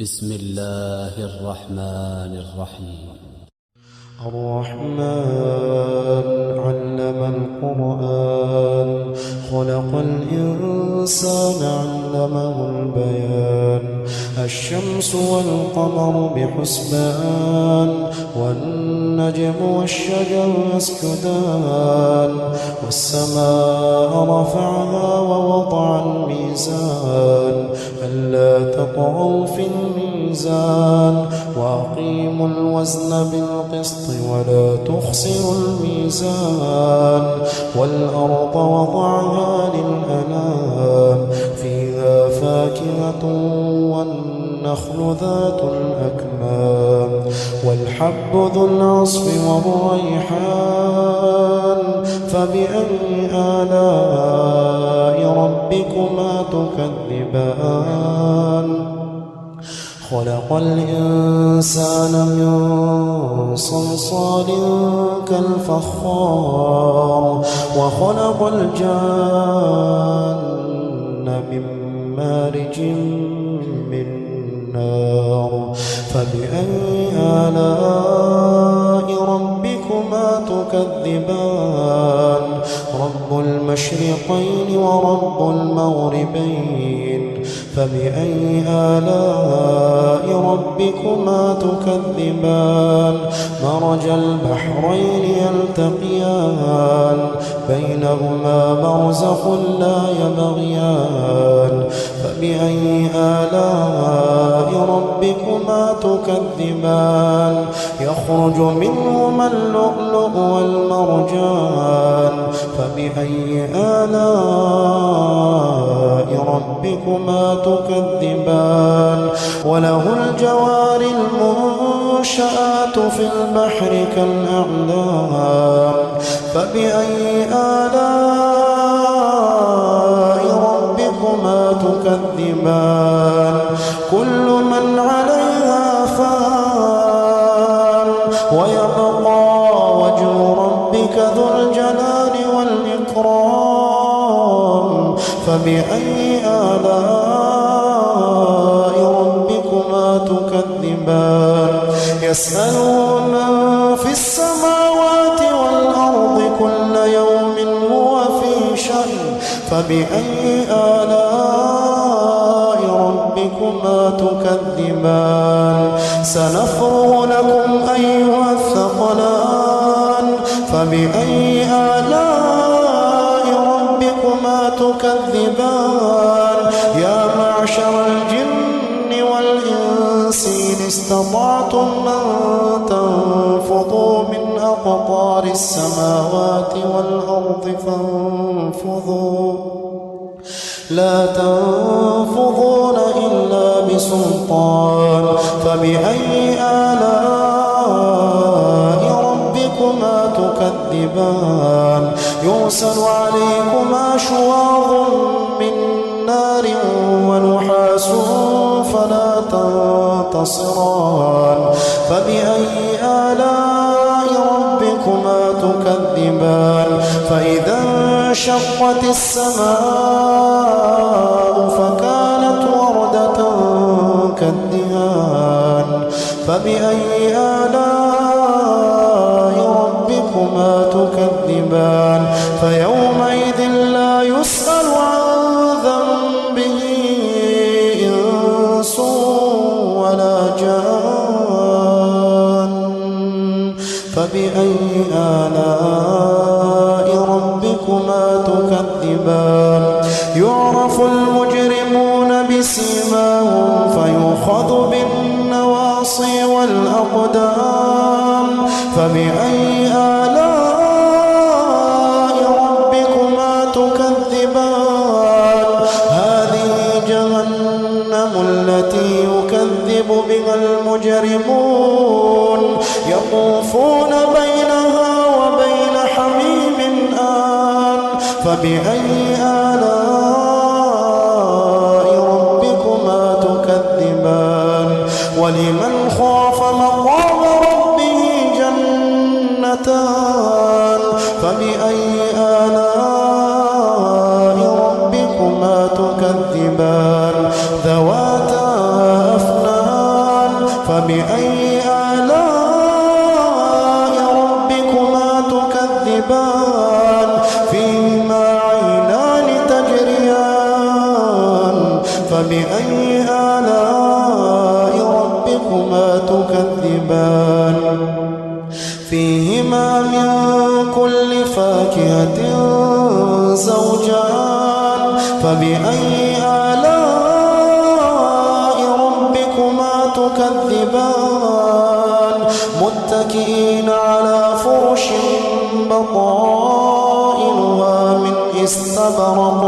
بسم الله الرحمن الرحيم. الرحمن علم القرآن خلق الإنسان علمه البيان الشمس والقمر بحسبان والنجم والشجر يسجدان والسماء رفعها ووضع الميزان ألا تطغوا في الميزان وأقيموا الوزن بالقسط ولا تخسروا الميزان والأرض وضعها للأنام فيها فاكهة والنخل ذات الأكمام والحب ذو العصف والريحان فبأي آلاء ربكما تكذبان خلق الإنسان من صلصال كالفخار وخلق الجان من مارج من نار فبأي آلاء ربكما تكذبان رب المشرقين ورب المغربين فبأي آلاء ربكما تكذبان مرج البحرين يلتقيان بينهما برزخ لا يبغيان فبأي آلاء ربكما تكذبان يخرج منهما اللؤلؤ والمرجان فبأي آلاء ربكما تكذبان وله الجوار المنشآت في البحر كالأعلام فبأي آلاء ربكما تكذبان كل من عليها فان ويبقى وجه ربك ذو الجلال والإكرام فبأي آلاء ربكما تكذبان يسأله من في السماوات والأرض كل يوم هو في شأن فبأي آلاء ربكما تكذبان سنفرغ لكم أيها الثقلان فبأي آلاء ربكما تكذبان يا معشر الجن والإنس إن استطعتم أن تنفضوا من أقطار السماوات والأرض فانفضوا لا تنفضون إلا بسلطان فبأي آلاء ربكما تكذبان يرسل عليكما شواظ من نار ونحاس فلا تنتصران فبأي آلاء ربكما تكذبان فإذا انشقت السماء فكانت وردة كالدهان فبأي آلاء ربكما تكذبان فيومئذ لا يسأل عن ذنبه إنس ولا جان فبأي آلاء ربكما تكذبان يعرف المجرمون بسيماهم فيؤخذ بالنواصي والأقدام فبأي آلاء ربكما تكذبان هذه جهنم التي يكذب بها المجرمون يطوفون بينها وبين حميم آن فبأي آلاء ربكما تكذبان ولمن خاف مقام ربه جنتان فبأي آلاء ربكما تكذبان ذواتا أفنان فبأي آلاء ربكما تكذبان فيهما عينان تجريان فبأي آلاء ربكما تكذبان فيهما من كل فاكهة زوجان فبأي آلاء ربكما تكذبان متكئين على فرش بطائنها من استبرق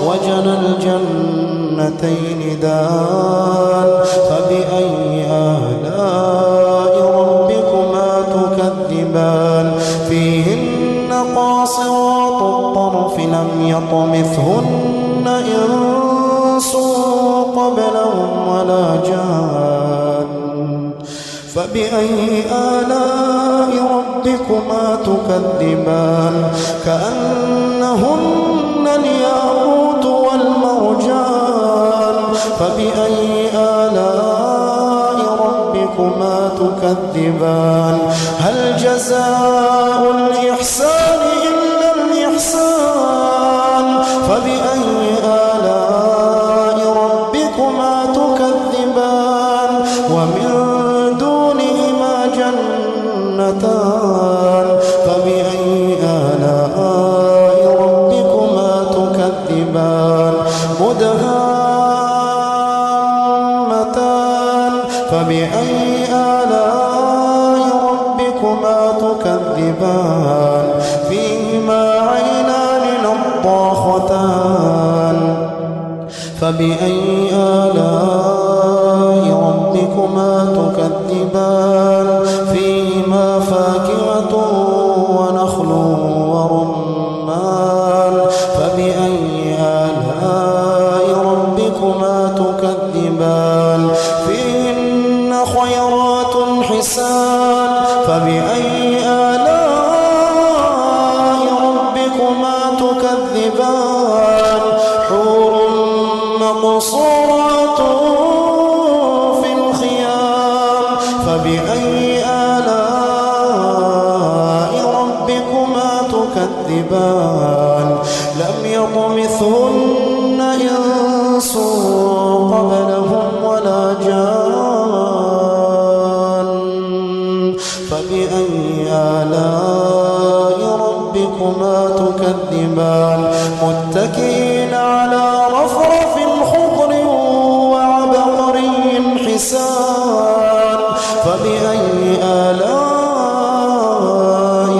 وجنى الجنتين دان فبأي آلاء ربكما تكذبان فيهن قاصرات الطرف لم يطمثهن إنس قبلهم ولا جان فبأي آلاء ربكما تكذبان كأنهن الياقوت والمرجان فبأي آلاء ربكما تكذبان هل جزاء الإحسان إلا الإحسان فبأي آلاء ربكما تكذبان ومن دونهما جنتان فبأي آلاء ربكما تكذبان مدهامتان فبأي آلاء ربكما تكذبان فيهما عينان نضاختان فبأي آلاء ربكما تكذبان فيهما فاكهة ونخل ورمان فبأي آلاء ربكما تكذبان فيهن خيرات حسان فبأي آلاء ربكما تكذبان حور مقصورات في الخيام فبأي آلاء ربكما تكذبان لم يطمثهن إنس قبلهم ولا جان فبأي آلاء ربكما تكذبان متكئين على رفرف خضر وعبقري حسان فبأي آلاء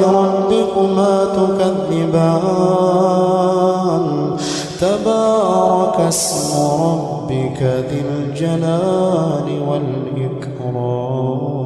ربكما تكذبان تبارك اسم ربك ذي الجلال والإكرام